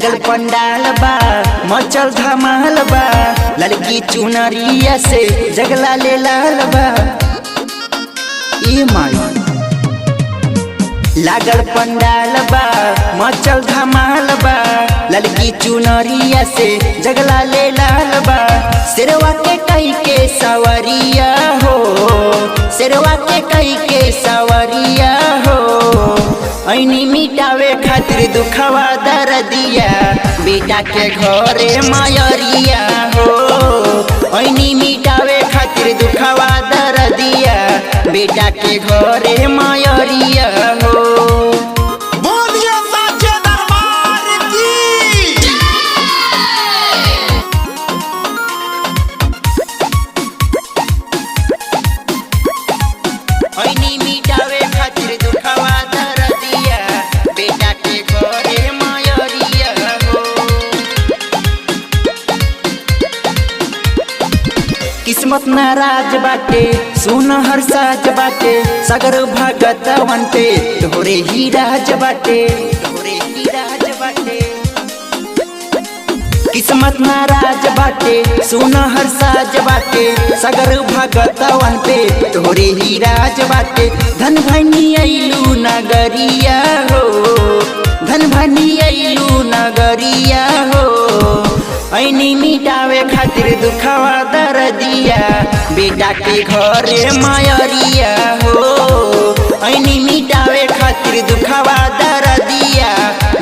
लागल पंडाल बा मचल धमाल बा, लड़की चुनरिया से जगला ले लाल बा। ए माई लागल पंडाल बा मचल धमाल बा, लड़की चुनरिया से जगला ले लाल बा। सिरवा के कई के सवरिया हो, सिरवा के कई के सवरिया हो, ऐनी मिटावे खातिर दुखवा दर्दिया, बेटा के घरे मायरिया हो। ऐनी मिटावे खातिर दुखवा दर्दिया, बेटा के घरे मायरिया हो। ऐनी मिटावे खातिर दुखवा दर्दिया, बेटा के घरे मायरिया हो। किस्मत नाराज बाटे सुन हर साज बाटे, सगर भगतवन पे तोरे ही राज बाटे, तोरे ही राज बाटे। किस्मत नाराज बाटे सुन हर साज बाटे, सगर भगतवन पे तोरे ही राज बाटे। धन भनी अइलू नगरिया हो, धन भनी अइलू नगरिया हो, ऐनी मिटावे खातिर दुखवा दर्दिया, बेटा के घरे मायरिया हो। ऐनी मिटावे खातिर दुखवा दर्दिया,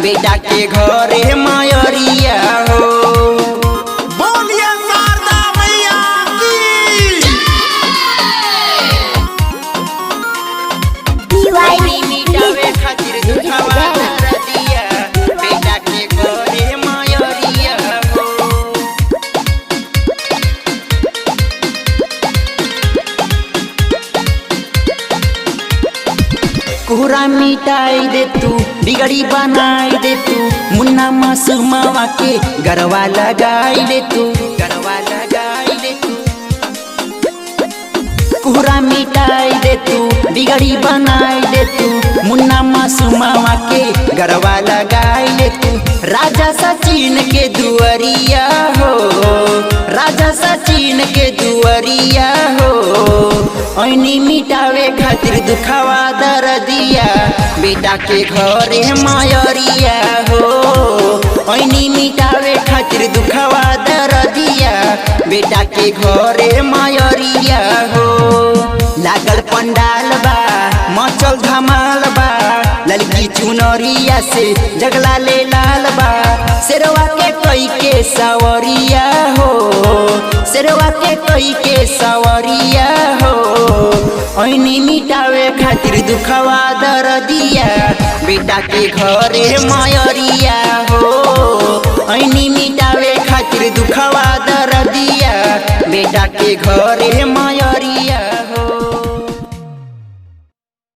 बेटा के घरे मायरिया हो। ऐनी मिटावे खातिर दुखवा दर्दिया, बेटा के घरे मायरिया हो। कोहरा मिटाई दे तू, बिगड़ी बनाई दे तू, मुन्ना मासूमावा के गरवा लगाई दे तू, गरवा लगाई दे तू। कोहरा मिटाई दे तू, बिगड़ी बनाई दे तू, मुन्ना मासूमावा के गरवा लगाई दे तू। राजा सचिन के दुआरिया हो, राजा सचिन के दुआरिया हो, ऐनी मिटावे खातिर दुखवा दर्दिया, बेटा के घरे मायरिया हो। ऐनी मिटावे खातिर दुखवा दर्दिया, बेटा के घरे मायरिया हो। लागल पंडाल बा मचल धमाल बा, लड़की चुनरिया से जगला ले लाल बा। सिरवा के कई के सवरिया हो, सिरवा के कई के सवरिया हो, ऐनी मिटावे खातिर दुखवा दर्दिया, बेटा के घरे मायरिया हो। ऐनी मिटावे खातिर दुखवा दर्दिया, बेटा के घरे मायरिया।